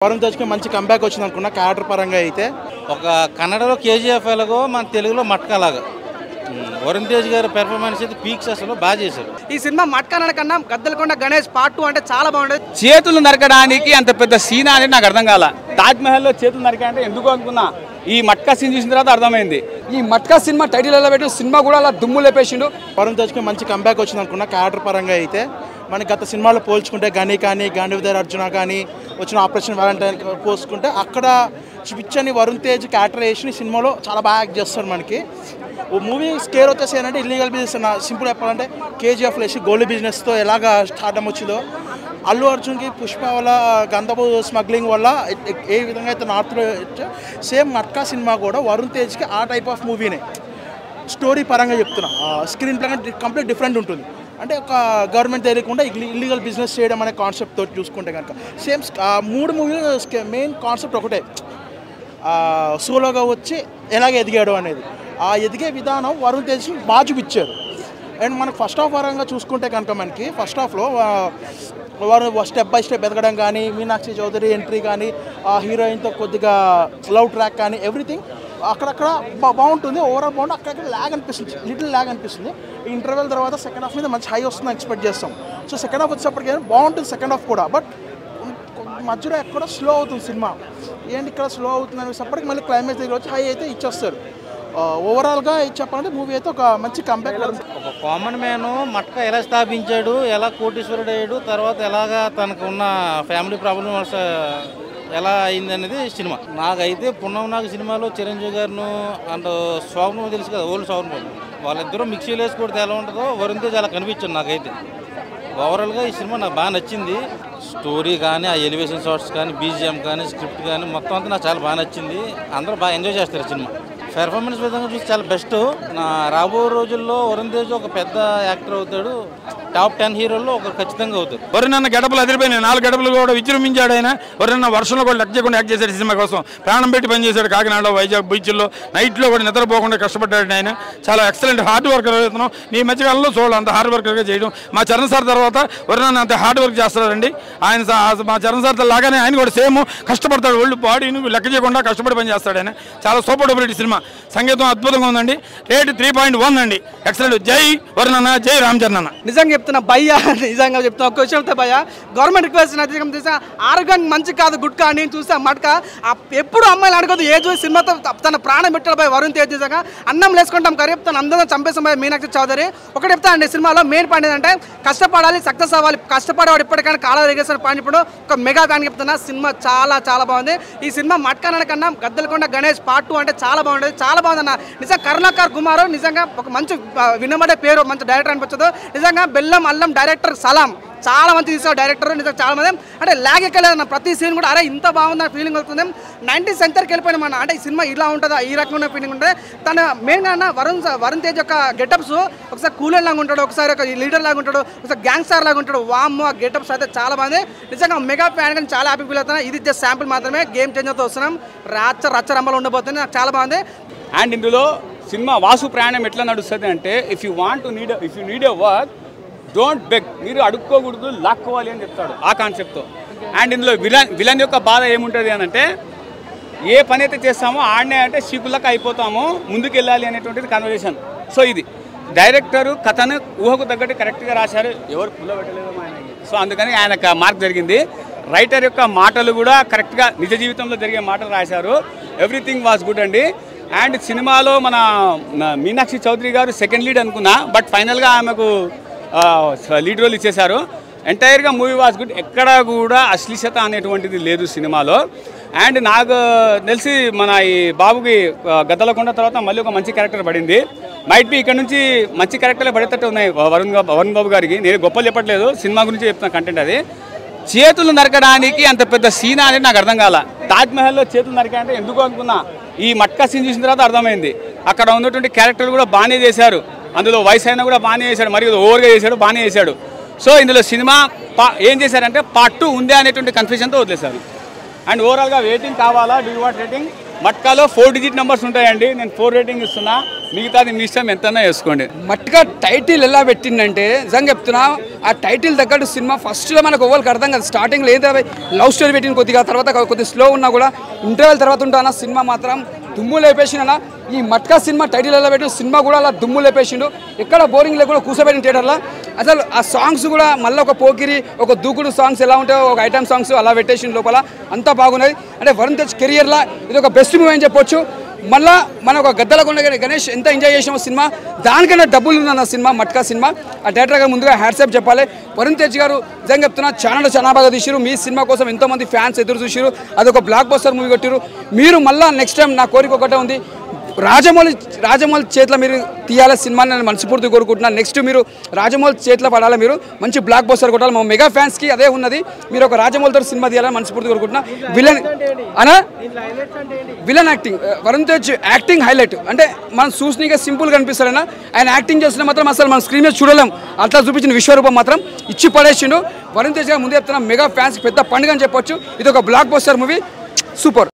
వరుణ్ తేజ్కి మంచి కంబ్యాక్ వచ్చింది అనుకున్నా క్యారెక్టర్ పరంగా అయితే. ఒక కన్నడలో కేజీఎఫ్ ఎలాగో మన తెలుగులో మట్కాలాగా వరుణ్ తేజ్ గారి పెర్ఫార్మెన్స్ అయితే పీక్స్ అసలు బాగా చేశారు. ఈ సినిమా మట్కా కన్నా గద్దలకొండ గణేష్ పార్ట్ 2 అంటే చాలా బాగుండేది. చేతులు నరకడానికి అంత పెద్ద సీన్ అనేది నాకు అర్థం కాల. తాజ్ మహల్లో చేతులు నరికాయంటే ఎందుకు అనుకున్నా, ఈ మట్కా సీన్ చూసిన తర్వాత అర్థమైంది. ఈ మట్కా సినిమా టైటిల్ ఎలా పెట్టిన సినిమా కూడా అలా దుమ్ము లేపేసిండు. వరుణ్ తేజ్కి మంచి కంబ్యాక్ వచ్చింది అనుకున్నా క్యారెక్టర్ పరంగా అయితే. మనకి గత సినిమాలో పోల్చుకుంటే గని కానీ గాంధీధర్ అర్జున కానీ వచ్చిన ఆపరేషన్ వ్యాలంటైన్ పోల్చుకుంటే అక్కడ పిచ్చని వరుణ్ తేజ్ క్యారెక్టరైజేషన్ ఈ సినిమాలో చాలా బాగా యాక్ట్ చేస్తాడు. మనకి ఓ మూవీ స్కేర్ వచ్చేసి ఏంటంటే ఇల్లీగల్ బిజినెస్ సింపుల్ చెప్పాలంటే కేజీఎఫ్లో వేసి గోల్డ్ బిజినెస్తో ఎలాగా స్టార్టమ్ వచ్చిందో అల్లు అర్జున్కి పుష్ప వల్ల గంధపు స్మగ్లింగ్ వల్ల ఏ విధంగా అయితే నార్త్లో సేమ్ మట్కా సినిమా కూడా వరుణ్ తేజ్కి ఆ టైప్ ఆఫ్ మూవీనే. స్టోరీ పరంగా చెప్తున్నా, స్క్రీన్ ప్లే కంప్లీట్ డిఫరెంట్ ఉంటుంది. అంటే ఒక గవర్నమెంట్ తెలియకుండా ఇల్లీగల్ బిజినెస్ చేయడం అనే కాన్సెప్ట్ తోటి చూసుకుంటే కనుక సేమ్ 3 మూవీలు మెయిన్ కాన్సెప్ట్ ఒకటే, సోలోగా వచ్చి ఎలాగ ఎదిగాడు అనేది. ఆ ఎదిగే విధానం వరుణ్ తేజ్ని బాగా చూపించారు. అండ్ మనకు ఫస్ట్ హాఫ్ పరంగా చూసుకుంటే కనుక మనకి ఫస్ట్ హాఫ్లో వారు స్టెప్ బై స్టెప్ ఎదగడం కానీ, మీనాక్షి చౌదరి ఎంట్రీ కానీ, ఆ హీరోయిన్తో కొద్దిగా లవ్ ట్రాక్ కానీ ఎవ్రీథింగ్ అక్కడక్కడ బాగుంటుంది. ఓవరాల్ బాగుంటుంది. అక్కడక్కడ ల్యాగ్ అనిపిస్తుంది, లిటిల్ ల్యాగ్ అనిపిస్తుంది. ఈ ఇంటర్వెల్ తర్వాత సెకండ్ హాఫ్ మీద మంచి హై వస్తుందని ఎక్స్పెక్ట్ చేస్తాం. సో సెకండ్ హాఫ్ వచ్చేప్పటికీ బాగుంటుంది సెకండ్ హాఫ్ కూడా. బట్ మధ్యలో ఎక్కడ స్లో అవుతుంది సినిమా. ఏంటి ఇక్కడ స్లో అవుతుంది అనేసప్పటికి మళ్ళీ క్లైమాక్స్ దగ్గర వచ్చి హై అయితే ఇచ్చేస్తారు. ఓవరాల్గా చెప్పాలంటే మూవీ అయితే ఒక మంచి కంబ్యాక్. ఒక కామన్ మ్యాన్ మట్కా ఎలా స్థాపించాడు, ఎలా కోటీశ్వరుడు అయ్యాడు, తర్వాత ఎలాగా తనకు ఉన్న ఫ్యామిలీ ప్రాబ్లమ్స్ ఎలా అయింది అనేది సినిమా. నాకైతే పున్నమనాగ సినిమాలో చిరంజీవి గారిను అండ్ శోభను తెలుసు కదా, ఓల్డ్ శోభను, వాళ్ళిద్దరూ మిక్సీలు వేసుకోవడం ఎలా ఉంటుందో వరుణ్ తేజ్ అలా కనిపించింది నాకైతే. ఓవరాల్గా ఈ సినిమా నాకు బాగా నచ్చింది. స్టోరీ కానీ, ఆ ఎలివేషన్ షాట్స్ కానీ, బీజిఎం కానీ, స్క్రిప్ట్ కానీ మొత్తం అంతా నాకు చాలా బాగా నచ్చింది. అందరూ బాగా ఎంజాయ్ చేస్తారు సినిమా. పెర్ఫార్మెన్స్ విధంగా చూసి చాలా బెస్ట్. నా రాబో రోజుల్లో వరుణ్ తేజ్ ఒక పెద్ద యాక్టర్ అవుతాడు. టాప్ 10 హీరోల్లో ఒక ఖచ్చితంగా అవుతాడు. వరుణ్ అన్న గడపలు అదిరిపోయినాయి. 4 గడపలు కూడా విజృంభించాడు ఆయన. వరుణ్ వర్షంలో కూడా లెక్క చేయకుండా యాక్ట్ చేశాడు సినిమా కోసం. ప్రాణం పెట్టి పనిచేశాడు. కాకినాడలో, వైజాగ్ బీచ్ల్లో నైట్లో కూడా నిద్రపోకుండా కష్టపడ్డాడు ఆయన. చాలా ఎక్సలెంట్ హార్డ్ వర్కర్ అవుతున్నాం. నీ మధ్యకాలంలో చూడాలి అంత హార్డ్ వర్కర్గా చేయడం. మా చరణ్ సార్ తర్వాత వరుణ్ అన్న అంత హార్డ్ వర్క్ చేస్తాడండి ఆయన. మా చరణ్ సార్ లాగానే ఆయన కూడా సేమ్ కష్టపడతాడు. ఒళ్ళు బాడీని లెక్క చేయకుండా కష్టపడి పని చేస్తాడు ఆయన. చాలా సూపర్ డూపర్ సినిమా. సంగీతం అద్భుతంగా ఉందండి. రేట్ 3.1 అండి. ఎక్సలెంట్. జై వరుణ్ అన్న, జై రామ్ చరణ్ అన్న. నిజంగా చెప్తున్నా భయ్యా, నిజంగా చెప్తున్నా ఒక విషయం అయితే భయ్యా, గవర్నమెంట్ రిక్వెస్ట్ ఆరోగ్యానికి మంచి కాదు గుట్కా అని చూసా మట్కా. ఎప్పుడు అమ్మాయిలు అడగదు ఏ చూసి సినిమాతో తన ప్రాణం పెట్టాడు భయ వరుణ్ తేజ్. నిజంగా అన్నం లేసుకుంటాం కరీ చెప్తాను, అందరం చంపేసాం భయ మీనాక్షి చౌదరి. ఒకటి చెప్తా అండి, సినిమాలో మెయిన్ పాయింట్ ఏంటంటే కష్టపడాలి, సక్సెస్ అవ్వాలి. కష్టపడేవాడు ఇప్పటికైనా కాళ్ళ రేగేసిన పాయింట్. ఇప్పుడు ఒక మెగా ఫ్యాన్ చెప్తున్నా, సినిమా చాలా చాలా బాగుంది. ఈ సినిమా మట్కా కన్నా గద్దలకొండ గణేష్ పార్ట్ 2 అంటే చాలా బాగుండేది. చాలా బాగుందన్న. నిజంగా కరుణాకర్ కుమార్ నిజంగా ఒక మంచి వినబడే పేరు, మంచి డైరెక్టర్ అనిపించదు. నిజంగా బెల్లం అల్లం డైరెక్టర్ సలాం చాలా మంది తీసాడు డైరెక్టర్. నిజంగా చాలా మంది అంటే లాగ్ ఎక్కలేదన్న. ప్రతి సీన్ కూడా అరే ఇంత బాగుందని ఫీలింగ్ అవుతుంది. 90s సెంచరీకి వెళ్ళిపోయినా మన అంటే ఈ సినిమా ఇలా ఉంటుందా, ఈ రకమైన ఫీలింగ్ ఉంటుంది. తన మెయిన్గా అన్న వరుణ్ తేజ్ యొక్క గెటప్స్ ఒకసారి కూలర్ లాగా ఉంటాడు, ఒకసారి ఒక లీడర్ లాగా ఉంటాడు, ఒకసారి గ్యాంగ్స్టర్ లాగా ఉంటాడు. వామ్ ఆ గెటప్స్ అయితే చాలా బాగుంది. నిజంగా మెగా ఫ్యాన్ కానీ చాలా హ్యాపీ ఫీల్ అవుతున్నా. ఇది జస్ట్ శాంపుల్ మాత్రమే. గేమ్ చేంజర్తో వస్తున్నాం. రచ్చరంబలు ఉండబోతుంది. నాకు చాలా బాగుంది. అండ్ ఇందులో సినిమా వాసు ప్రయాణం ఎట్లా నడుస్తుంది అంటే, if you need a work don't beg, మీరు అడుక్కోకూడదు, లాక్కోవాలి అని చెప్తాడు ఆ కాన్సెప్ట్తో. అండ్ ఇందులో విలన్ యొక్క బాధ ఏముంటుంది అని అంటే, ఏ పని అయితే చేస్తామో ఆడనే అంటే చీకులకు అయిపోతామో, ముందుకు వెళ్ళాలి అనేటువంటిది కన్వర్జేషన్. సో ఇది డైరెక్టరు కథను ఊహకు తగ్గట్టు కరెక్ట్గా రాశారు. ఎవరు పుల్ల పెట్టలేదు ఆయనకి. సో అందుకని ఆయనకు మార్క్ జరిగింది. రైటర్ యొక్క మాటలు కూడా కరెక్ట్గా నిజ జీవితంలో జరిగే మాటలు రాశారు. ఎవ్రీథింగ్ వాజ్ గుడ్ అండి. అండ్ సినిమాలో మన మీనాక్షి చౌదరి గారు సెకండ్ లీడ్ అనుకున్నా, బట్ ఫైనల్గా ఆమెకు లీడ్ రోల్ ఇచ్చేశారు. ఎంటైర్గా మూవీ వాజ్ గుడ్. ఎక్కడ కూడా అశ్లీలత అనేటువంటిది లేదు సినిమాలో. అండ్ నాకు తెలిసి మన ఈ బాబుకి గద్దలకొండ తర్వాత మళ్ళీ ఒక మంచి క్యారెక్టర్ పడింది. మైట్ బి ఇక్కడ నుంచి మంచి క్యారెక్టర్లే పడేటట్టు ఉన్నాయి వరుణ్ బాబు గారికి. నేను గొప్పలు చెప్పట్లేదు, సినిమా గురించి చెప్తున్నా కంటెంట్ అది. చేతులు నరకడానికి అంత పెద్ద సీన్ అనేది నాకు అర్థం కాల. తాజ్ మహల్లో చేతులు నరికాయంటే ఎందుకు అనుకున్నా, ఈ మట్కా సీన్ చూసిన తర్వాత అర్థమైంది. అక్కడ ఉన్నటువంటి క్యారెక్టర్లు కూడా బాగానే చేశారు. అందులో వయసు అయినా కూడా బాగానే చేశాడు, మరియు ఓవర్గా చేశాడు, బాగానే చేశాడు. సో ఇందులో సినిమా ఏం చేశారంటే పార్ట్ 2 ఉందే అనేటువంటి కన్ఫ్యూజన్తో వదిలేశారు. అండ్ ఓవరాల్గా రేటింగ్ కావాలా, డూ యూ వాంట్ రేటింగ్? మట్కాలో 4 డిజిట్ నెంబర్స్ ఉంటాయండి. నేను 4 రేటింగ్ ఇస్తున్నా. మిగతాది మీ ఇష్టం ఎంతైనా వేసుకోండి. మట్టిగా టైటిల్ ఎలా పెట్టిందంటే నిజంగా చెప్తున్నా, ఆ టైటిల్ తగ్గట్టు సినిమా ఫస్ట్లో మనకు ఎవరికి అర్థం కాదు. స్టార్టింగ్లో ఏదో లవ్ స్టోరీ పెట్టింది కొద్దిగా, తర్వాత కొద్దిగా స్లో ఉన్నా కూడా ఇంటర్వెల్ తర్వాత ఉంటానా సినిమా మాత్రం దుమ్ము లేపేసిండనా. ఈ మట్కా సినిమా టైటిల్ ఎలా పెట్టిన సినిమా కూడా అలా దుమ్ము లేపేసిండు. ఎక్కడ బోరింగ్ లేకుండా కూర్చోబెట్టిన థియేటర్లో. అసలు ఆ సాంగ్స్ కూడా మళ్ళీ ఒక పోకిరి ఒక దూకుడు సాంగ్స్ ఎలా ఉంటాయో ఒక ఐటమ్ సాంగ్స్ అలా పెట్టేసిన లోపల అంతా బాగున్నది. అంటే వరుణ్ తేజ్ కెరియర్లో ఇది ఒక బెస్ట్ మూవీ అని చెప్పొచ్చు. మళ్ళీ మన ఒక గద్దలకొండ గణేష్ ఎంత ఎంజాయ్ చేసామో సినిమా, దానికన్నా డబ్బులు ఉందన్న సినిమా మట్కా సినిమా. ఆ డైరెక్టర్ గారు ముందుగా హ్యాట్సాప్ చెప్పాలి. వరుణ్ తేజ్ గారు నిజంగా చెప్తున్నా చాలా బాగా తీసారు. మీ సినిమా కోసం ఎంతోమంది ఫ్యాన్స్ ఎదురు చూసారు. అదొక బ్లాక్ బస్టర్ మూవీ కొట్టారు. మీరు మళ్ళీ నెక్స్ట్ టైం నా కోరిక ఒకటే ఉంది, రాజమౌళి చేతిలో మీరు తీయాలి సినిమాని నేను మనస్ఫూర్తి కోరుకుంటున్నాను. నెక్స్ట్ మీరు రాజమౌళి చేతిలో పడాలి, మీరు మంచి బ్లాక్ బస్టర్ కొట్టాలి. మా మెగా ఫ్యాన్స్కి అదే ఉన్నది, మీరు ఒక రాజమౌళితో సినిమా తీయాలని మనస్ఫూర్తి కోరుకుంటున్నా. Villain acting, Varun Tej acting highlight. అంటే మనం చూసినాక సింపుల్గా అనిపిస్తాడైనా, ఆయన యాక్టింగ్ చేస్తున్న మాత్రం అసలు మన స్క్రీన్ మీద చూడలేం. అట్లా చూపించిన విశ్వరూపం మాత్రం ఇచ్చి పడేసిండు. వరుణ్ తేజ్ గారు ముందు చెప్తున్నా మెగా ఫ్యాన్స్ పెద్ద పండుగ అని చెప్పొచ్చు. ఇది ఒక బ్లాక్ బస్టర్ మూవీ, సూపర్.